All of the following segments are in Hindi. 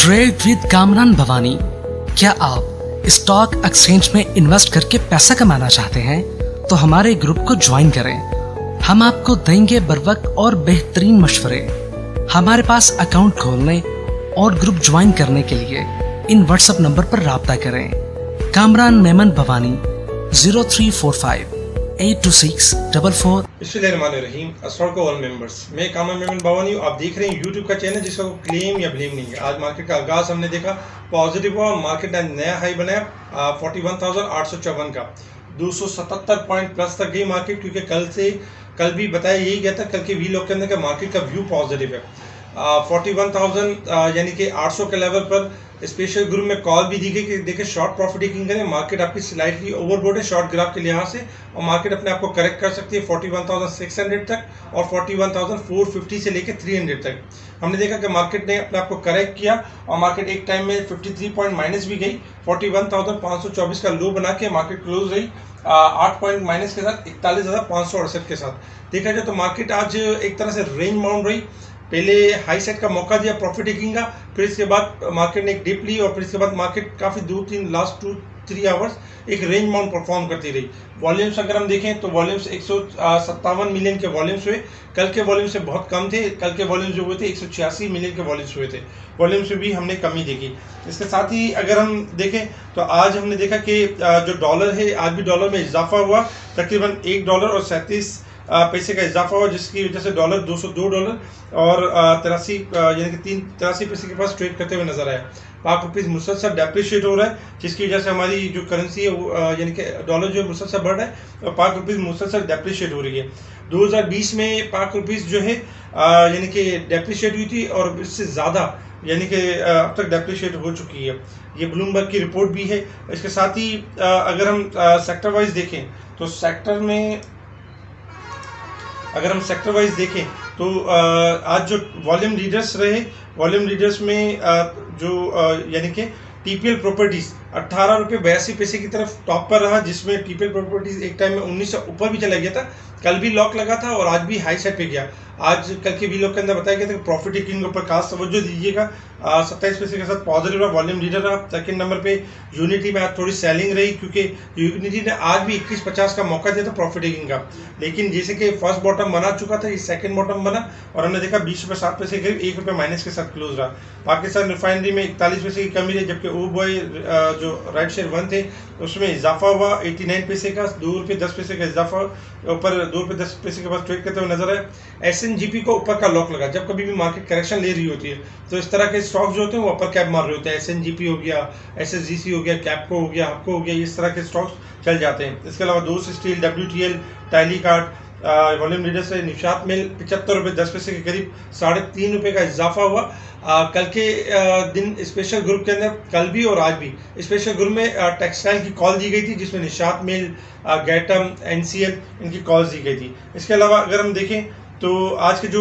Trade with Kamran Bhavani. क्या आप स्टॉक एक्सचेंज में इन्वेस्ट करके पैसा कमाना चाहते हैं तो हमारे ग्रुप को ज्वाइन करें। हम आपको देंगे बर वक्त और बेहतरीन मशवरे। हमारे पास अकाउंट खोलने और ग्रुप ज्वाइन करने के लिए इन व्हाट्सएप नंबर पर राब्ता करें। कामरान मेमन भवानी 0345 82644। बिस्मिल्लाहिर्रहमानिर्रहीम। अस्सलाम वालेकुम ऑल मेंबर्स, मैं कामरान मेमन भवानी हूँ। आप देख रहे हैं यूट्यूब का चैनल जिसका कोई क्लेम या ब्लेम नहीं है। आज मार्केट का आगाज हमने देखा पॉजिटिव हुआ। मार्केट ने नया हाई बनाया 41,854 का, 277 पॉइंट प्लस तक गई मार्केट, क्योंकि कल भी बताया यही गया था, कल के वी लॉग के अंदर का मार्केट का व्यू पॉजिटिव है। 41,000 यानी कि 800 के लेवल पर स्पेशल ग्रुप में कॉल भी दी गई कि देखिए शॉर्ट प्रॉफिट टेकिंग करें। मार्केट आपकी स्लाइटली ओवरबोर्ड है शॉर्ट ग्राफ के लिहाज से, और मार्केट अपने आप को करेक्ट कर सकती है 41,600 तक और 41,450 से लेकर 300 तक। हमने देखा कि मार्केट ने अपने आप को करेक्ट किया और मार्केट एक टाइम में 53 पॉइंट माइनस भी गई। 41,524 का लो बना के मार्केट क्लोज रही 8 पॉइंट माइनस के साथ 41,568 के साथ। देखा जाए तो मार्केट आज एक तरह से रेंज बाउंड रही। पहले हाई सेट का मौका दिया प्रॉफिट टेकिंग का, फिर इसके बाद मार्केट ने एक डिप ली और फिर इसके बाद मार्केट काफ़ी 2-3 लास्ट 2-3 आवर्स एक रेंज बाउंड परफॉर्म करती रही। वॉल्यूम्स अगर हम देखें तो वॉल्यूम्स 157 मिलियन के वॉल्यूम्स हुए। कल के वॉल्यूम से बहुत कम थे। कल के वॉल्यूम्स जो हुए थे 186 मिलियन के वॉल्यूम्स हुए थे। वॉल्यूम्स में भी हमने कमी देखी। इसके साथ ही अगर हम देखें तो आज हमने देखा कि जो डॉलर है, आज भी डॉलर में इजाफा हुआ, तकरीबन $1 और 37 पैसे का इजाफा हुआ, जिसकी वजह से डॉलर $202 और 83 यानी कि 83 पैसे के पास ट्रेड करते हुए नजर आया। पाक रुपीज़ मुसलसल डेप्रिशिएट हो रहा है, जिसकी वजह से हमारी जो करेंसी है यानी कि डॉलर जो मुसलसल बढ़ रहा है और पाक रुपीज़ मुसलसल डेप्रिशिएट हो रही है। 2020 में पाक रुपीज़ जो है यानी कि डेप्रिशिएट हुई थी और इससे ज़्यादा यानी कि अब तक डेप्रिशिएट हो चुकी है। ये ब्लूमबर्ग की रिपोर्ट भी है। इसके साथ ही अगर हम सेक्टर वाइज देखें तो अगर हम सेक्टर वाइज देखें तो आज जो वॉल्यूम लीडर्स रहे, वॉल्यूम लीडर्स में जो यानी कि टीपीएल प्रॉपर्टीज 18 रुपये 82 पैसे की तरफ टॉप पर रहा, जिसमें टीपीएल प्रॉपर्टीज एक टाइम में 19 से ऊपर भी चला गया था। कल भी लॉक लगा था और आज भी हाई साइड पे गया। आज कल के वी लॉक के अंदर बताया गया था कि प्रॉफिट टेकिंग के ऊपर खास तवज्जो दीजिएगा। 27 पैसे के साथ पॉजिटिव रहा, वॉल्यूम लीडर रहा। सेकंड नंबर पे यूनिटी में आज थोड़ी सेलिंग रही, क्योंकि यूनिटी ने आज भी 21.50 का मौका दिया था प्रॉफिट टेकिंग का, लेकिन जैसे कि फर्स्ट बॉटम बना चुका था, ये सेकंड बॉटम बना और हमने देखा 20 रुपये 7 पैसे करीब ₹1 माइनस के साथ क्लोज रहा। पाकिस्तान रिफाइनरी में 41 पैसे की कमी रही, जबकि ओ बॉय जो राइट शेयर 1 थे उसमें इजाफा हुआ 89 पैसे का, ₹2.10 का इजाफा, ऊपर ₹2.10 के पास ट्रेड करते हुए नजर आए। SNGP को ऊपर का लॉक लगा। जब कभी भी मार्केट करेक्शन ले रही होती है तो इस तरह के स्टॉक जो होते हैं वो अपर कैप मार रहे होते हैं। SNGP हो गया, SSGC हो गया, कैपको हो गया, हपको हो गया, इस तरह के स्टॉक्स चल जाते हैं। इसके अलावा दोस्त स्टील, WTL, टाइली कार्ड, वॉल्यूम लीडर से निशात मिल ₹75.10 के करीब ₹3.5 का इजाफा हुआ। कल के दिन स्पेशल ग्रुप के अंदर कल भी और आज भी स्पेशल ग्रुप में टेक्सटाइल की कॉल दी गई थी, जिसमें निशात मिल, गैटम, NCL इनकी कॉल्स दी गई थी। इसके अलावा अगर हम देखें तो आज के जो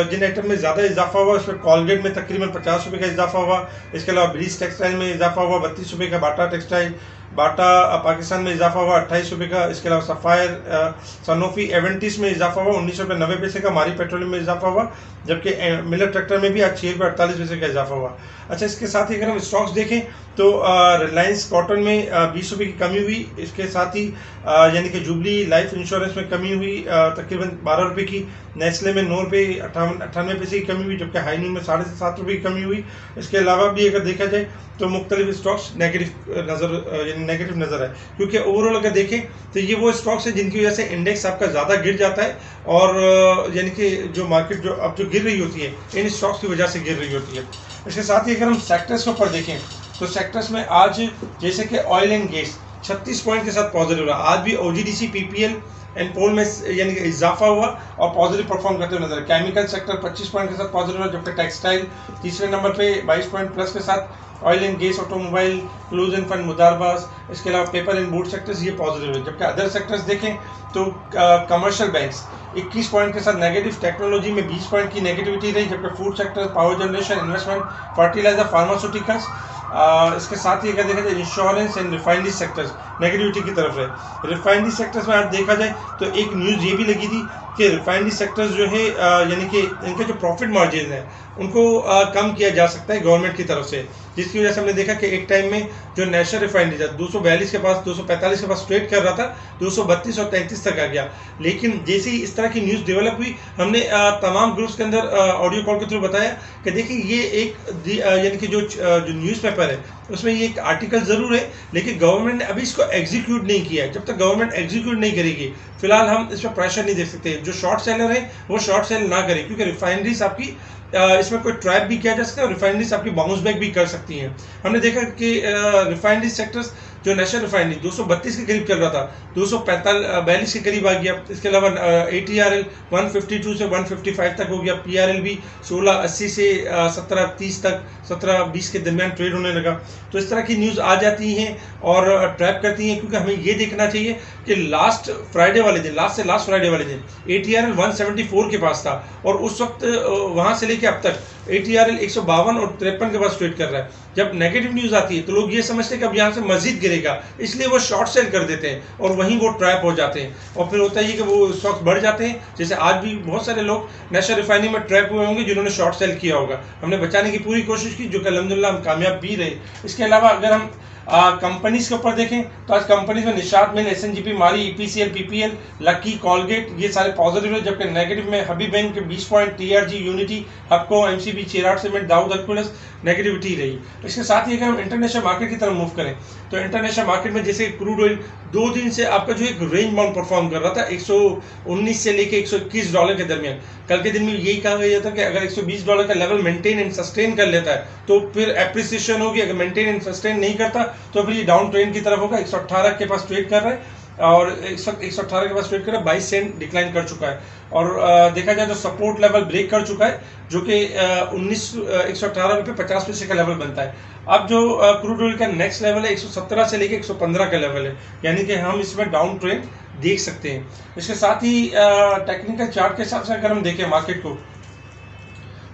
जिन आइटम में ज़्यादा इजाफा हुआ उसमें कॉलगेट में तकरीबन ₹50 का इजाफा हुआ। इसके अलावा ब्रीज टेक्सटाइल में इजाफा हुआ ₹32 का, बाटा टेक्सटाइल, बाटा पाकिस्तान में इजाफा हुआ ₹28 का। इसके अलावा सफ़ायर, सनोफी, एवेंटिस में इजाफा हुआ ₹19.90 का। मारी पेट्रोलियम में इजाफा हुआ, जबकि मिलर ट्रैक्टर में भी आज ₹6.48 का इजाफा हुआ। अच्छा, इसके साथ ही अगर हम स्टॉक्स देखें तो रिलायंस कॉटन में ₹20 की कमी हुई। इसके साथ ही यानी कि जुबली लाइफ इंश्योरेंस में कमी हुई तकरीबन ₹12 की। नेस्ले में ₹9.98 की कमी हुई, जबकि हाईनी में ₹7.5 की कमी हुई। इसके अलावा भी अगर देखा जाए तो मुख्तलिफ स्टॉक्स नेगेटिव नजर आए, क्योंकि ओवरऑल अगर देखें तो ये वो स्टॉक्स है जिनकी वजह से इंडेक्स आपका ज़्यादा गिर जाता है, और यानी कि जो मार्केट जो अब जो गिर रही होती है इन स्टॉक्स की वजह से गिर रही होती है। इसके साथ ही अगर हम सेक्टर्स के ऊपर देखें तो सेक्टर्स में आज जैसे कि ऑयल एंड गैस 36 पॉइंट के साथ पॉजिटिव रहा। आज भी OGDC, PPL एंड पोल में यानी कि इजाफा हुआ और पॉजिटिव परफॉर्म करते हुए नजर। केमिकल सेक्टर 25 पॉइंट के साथ पॉजिटिव रहा, जबकि टेक्सटाइल तीसरे नंबर पे 22 पॉइंट प्लस के साथ। Oil and gas, automobile, close end fund, मुदारबाज, इसके अलावा पेपर एंड बोर्ड सेक्टर्स ये पॉजिटिव है। जबकि अदर सेक्टर्स देखें तो कमर्शियल बैंक्स 21 पॉइंट के साथ नेगेटिव, टेक्नोलॉजी में 20 पॉइंट की नेगेटिविटी रही, जबकि food sector, power generation, investment, fertilizer, pharmaceuticals इसके साथ ही अगर देखा जाए insurance and refinery sectors negativity की तरफ है। रिफाइनरी सेक्टर्स में आज देखा जाए तो एक न्यूज़ ये भी लगी थी कि रिफाइनरी सेक्टर्स जो है यानी कि इनके जो प्रॉफिट मार्जिन है उनको कम किया जा सकता है गवर्नमेंट की तरफ से, जिसकी वजह से हमने देखा कि एक टाइम में जो नेशनल रिफाइनरी था 242 के पास 245 के पास ट्रेड कर रहा था, 232 और 33 तक आ गया। लेकिन जैसे ही इस तरह की न्यूज़ डेवलप हुई, हमने तमाम ग्रुप्स के अंदर ऑडियो कॉल के थ्रू बताया कि देखिए ये एक यानी कि जो न्यूज़पेपर है उसमें ये एक आर्टिकल ज़रूर है, लेकिन गवर्नमेंट ने अभी इसको एग्जीक्यूट नहीं किया है। जब तक गवर्नमेंट एग्जीक्यूट नहीं करेगी फिलहाल हम इस पर प्रेशर नहीं दे सकते। जो शॉर्ट सेलर है वो शॉर्ट सेल ना करें, क्योंकि रिफाइनरीज आपकी इसमें कोई ट्रैप भी किया जा सकता है और रिफाइनरीज आपकी बाउंस बैक भी कर सकती हैं। हमने देखा कि रिफाइनरी सेक्टर्स जो नेशनल रिफाइनरी 232 के करीब चल रहा था 242 के करीब आ गया। इसके अलावा ATRL 152 से 155 तक हो गया। PRL भी 1680 से 1730 तक 1720 के दरमियान ट्रेड होने लगा। तो इस तरह की न्यूज़ आ जाती हैं और ट्रैप करती हैं, क्योंकि हमें ये देखना चाहिए कि लास्ट फ्राइडे वाले दिन लास्ट फ्राइडे वाले दिन ATRL 174 के पास था और उस वक्त वहाँ से लेके अब तक ATRL 152 और 53 के पास ट्रेड कर रहा है। जब नेगेटिव न्यूज़ आती है तो लोग ये समझते हैं कि अब यहाँ से मजीद गिरेगा, इसलिए वो शॉर्ट सेल कर देते हैं और वहीं वो ट्रैप हो जाते हैं और फिर होता है कि वो स्टॉक्स बढ़ जाते हैं। जैसे आज भी बहुत सारे लोग नेशनल रिफाइनरी में ट्रैप हुए होंगे जिन्होंने शॉर्ट सेल किया होगा। हमने बचाने की पूरी कोशिश की, जो कि अल्हम्दुलिल्लाह हम कामयाब भी रहे। इसके अलावा अगर हम कंपनीज के ऊपर देखें तो आज कंपनीज में निशात मिल, SNGP, मारी, EPCL, PPL, लकी, कॉलगेट ये सारे पॉजिटिव है, जबकि नेगेटिव में हबीब बैंक के 20 point, TRG, unity, हबको, MCB, चेराट cement, Dawood अल्कुलस negativity रही। इसके साथ ही अगर हम इंटरनेशनल मार्केट की तरफ मूव करें तो इंटरनेशनल मार्केट में जैसे क्रूड ऑयल 2 दिन से आपका जो एक रेंज बाउंड परफॉर्म कर रहा था 119 से लेके $121 के दरमियान। कल के दिन में यही कहा गया था कि अगर $120 का लेवल मेंटेन एंड सस्टेन कर लेता है तो फिर एप्रिसिएशन होगी, अगर मेंटेन एंड सस्टेन नहीं करता तो फिर ये डाउन ट्रेंड की तरफ होगा। 118 के पास ट्रेड कर रहा है और 118 के पास ट्रेड कर रहा है, 22 सेंट डिक्लाइन कर चुका है और देखा जाए तो सपोर्ट लेवल ब्रेक कर चुका है, जो कि 118 रुपये 50 पैसे का लेवल बनता है। अब जो क्रूड ऑयल का नेक्स्ट लेवल है 117 से लेके 115 का लेवल है, यानी कि हम इसमें डाउन ट्रेंड देख सकते हैं। इसके साथ ही टेक्निकल चार्ट के हिसाब से अगर हम देखें मार्केट को,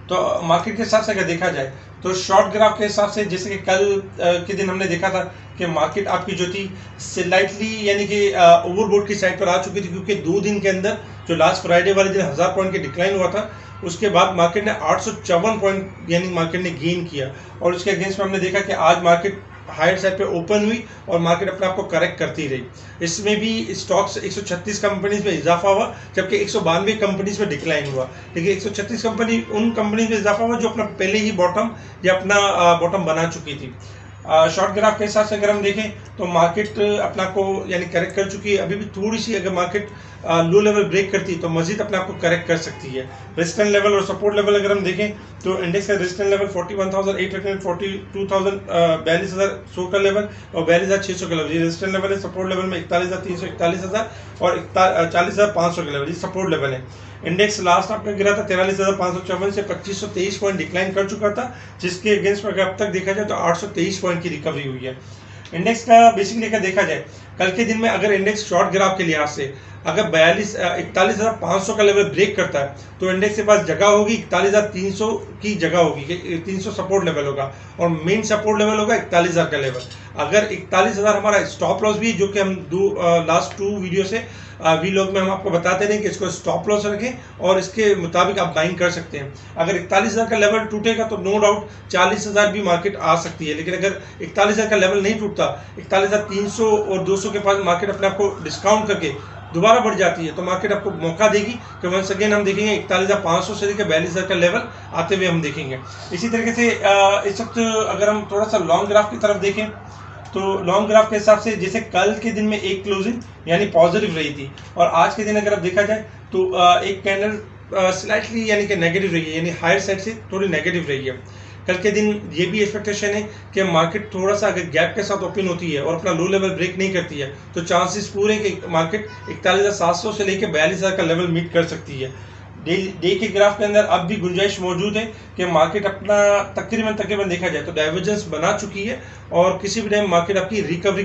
तो मार्केट के हिसाब से अगर देखा जाए तो शॉर्ट ग्राफ के हिसाब से जैसे कि कल के दिन हमने देखा था कि मार्केट आपकी जो थी स्लाइटली यानी कि ओवरबोट की साइड पर आ चुकी थी, क्योंकि 2 दिन के अंदर जो लास्ट फ्राइडे वाले दिन 1000 पॉइंट के डिक्लाइन हुआ था, उसके बाद मार्केट ने 854 पॉइंट यानी मार्केट ने गेन किया और उसके अगेंस्ट में हमने देखा कि आज मार्केट हायर साइड पे ओपन हुई और मार्केट अपने आप को करेक्ट करती रही। इसमें भी स्टॉक्स 136 कंपनीज में इजाफा हुआ, जबकि 192 कंपनीज में डिक्लाइन हुआ। लेकिन 136 कंपनी उन कंपनीज में इजाफा हुआ जो अपना पहले ही बॉटम या अपना बॉटम बना चुकी थी। शॉर्ट ग्राफ के हिसाब से अगर हम देखें तो मार्केट अपना को यानी करेक्ट कर चुकी है। अभी भी थोड़ी सी अगर मार्केट लो लेवल ब्रेक करती है तो मजीद अपने आप को करेक्ट कर सकती है। रेजिस्टेंस लेवल और सपोर्ट लेवल अगर हम देखें तो इंडेक्स का रेजिस्टेंस लेवल 41,842 42,100 का लेवल और 42,600 का लेवल ये रेजिस्टेंस लेवल है। सपोर्ट लेवल में 41,300, 41,000 और 40,500 का लेवल ये सपोर्ट लेवल है। इंडेक्स लास्ट आपका गिरा था 43,554 से 2523 पॉइंट डिक्लाइन कर चुका था, जिसके अगेंस्ट में अगर अब तक देखा जाए तो 823 पॉइंट की रिकवरी हुई है। इंडेक्स का बेसिकली अगर देखा जाए कल के दिन में अगर इंडेक्स शॉर्ट ग्राफ के लिहाज से अगर 41,500 का लेवल ब्रेक करता है तो इंडेक्स के पास जगह होगी 41,300 की जगह होगी, 300 सपोर्ट लेवल होगा और मेन सपोर्ट लेवल होगा 41,000 का लेवल। अगर 41,000 हमारा स्टॉप लॉस भी, जो कि हम लास्ट 2 वीडियो से वीलॉग में हम आपको बताते रहे कि इसको स्टॉप लॉस रखें और इसके मुताबिक आप बाइंग कर सकते हैं। अगर 41,000 का लेवल टूटेगा तो नो डाउट 40,000 भी मार्केट आ सकती है, लेकिन अगर 41,000 का लेवल नहीं टूटता 41,300 और 200 के पास मार्केट अपने आप को डिस्काउंट करके दोबारा बढ़ जाती है तो मार्केट आपको मौका देगी कि वंस अगेन हम देखेंगे 41,500 से लेकर 42,000 का लेवल आते हुए हम देखेंगे। इसी तरीके से इस वक्त अगर हम थोड़ा सा लॉन्ग ग्राफ की तरफ देखें तो लॉन्ग ग्राफ के हिसाब से जैसे कल के दिन में एक क्लोजिंग यानी पॉजिटिव रही थी और आज के दिन अगर आप देखा जाए तो एक कैंडल स्लाइटली यानी कि नेगेटिव रही है, यानी हायर साइड से थोड़ी नेगेटिव रही है। कल के दिन ये भी एक्सपेक्टेशन है कि मार्केट थोड़ा सा अगर गैप के साथ ओपन होती है और अपना लो लेवल ब्रेक नहीं करती है तो चांसेस पूरे कि मार्केट 41,700 से लेकर 42,000 का लेवल मीट कर सकती है। डे के ग्राफ के अंदर अब भी गुंजाइश मौजूद है कि मार्केट अपना तकरीबन देखा जाए तो डाइवर्जेंस बना चुकी है और किसी भी टाइम मार्केट आपकी रिकवरी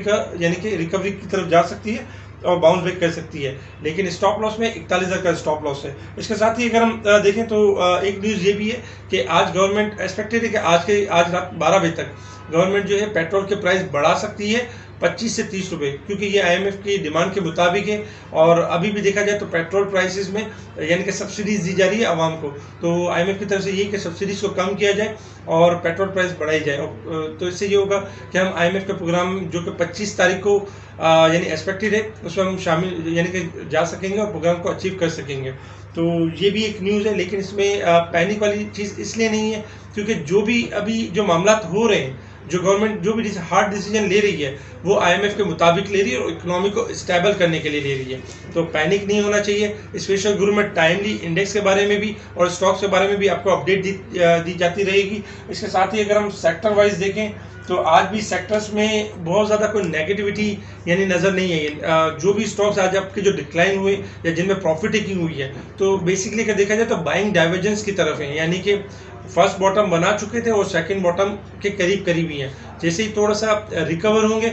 की तरफ जा सकती है और बाउंस बैक कर सकती है। लेकिन स्टॉप लॉस में 41,000 का स्टॉप लॉस है। इसके साथ ही अगर हम देखें तो एक न्यूज़ ये भी है कि आज गवर्नमेंट एक्सपेक्टेड है कि आज रात 12 बजे तक गवर्नमेंट जो है पेट्रोल के प्राइस बढ़ा सकती है 25 से 30 रुपए, क्योंकि ये आईएमएफ की डिमांड के मुताबिक है। और अभी भी देखा जाए तो पेट्रोल प्राइसेस में यानी कि सब्सिडीज दी जा रही है आवाम को, तो आईएमएफ की तरफ से यही कि सब्सिडीज को कम किया जाए और पेट्रोल प्राइस बढ़ाई जाए। तो इससे ये होगा कि हम आईएमएफ का प्रोग्राम जो कि 25 तारीख को यानी एक्सपेक्टेड है उसमें हम शामिल यानी कि जा सकेंगे और प्रोग्राम को अचीव कर सकेंगे। तो ये भी एक न्यूज़ है, लेकिन इसमें पैनिक वाली चीज़ इसलिए नहीं है क्योंकि जो भी अभी जो मामला हो रहे हैं, जो गवर्नमेंट जो भी हार्ड डिसीजन ले रही है वो आईएमएफ के मुताबिक ले रही है और इकोनॉमी को स्टेबल करने के लिए ले रही है। तो पैनिक नहीं होना चाहिए। स्पेशल ग्रुप में टाइमली इंडेक्स के बारे में भी और स्टॉक्स के बारे में भी आपको अपडेट दी जाती रहेगी। इसके साथ ही अगर हम सेक्टर वाइज देखें तो आज भी सेक्टर्स में बहुत ज़्यादा कोई नेगेटिविटी यानी नज़र नहीं है। जो भी स्टॉक्स आज आपके जो डिक्लाइन हुए या जिनमें प्रॉफिट टेकिंग हुई है, तो बेसिकली अगर देखा जाए तो बाइंग डाइवर्जेंस की तरफ है, यानी कि फर्स्ट बॉटम बना चुके थे और सेकंड बॉटम के करीब करीब ही हैं। जैसे ही थोड़ा सा रिकवर होंगे,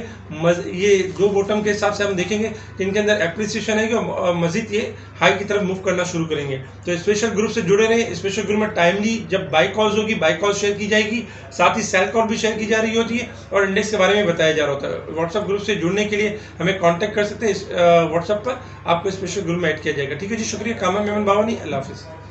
ये दो बॉटम के हिसाब से हम देखेंगे कि इनके अंदर एप्रिसिएशन है कि मजीद ये हाई की तरफ मूव करना शुरू करेंगे। तो स्पेशल ग्रुप से जुड़े रहे। स्पेशल ग्रुप में टाइमली जब बाई कॉल्स होगी, बाई कॉल शेयर की जाएगी, साथ ही सेल कॉल भी शेयर की जा रही होती है और इंडेक्स के बारे में बताया जा रहा होता है। व्हाट्सएप ग्रुप से जुड़ने के लिए हमें कॉन्टैक्ट कर सकते हैं। व्हाट्सएप पर आपको स्पेशल ग्रुप में ऐड किया जाएगा। ठीक है जी, शुक्रिया। कामा मेमन बावानी, अल्लाह हाफिज़।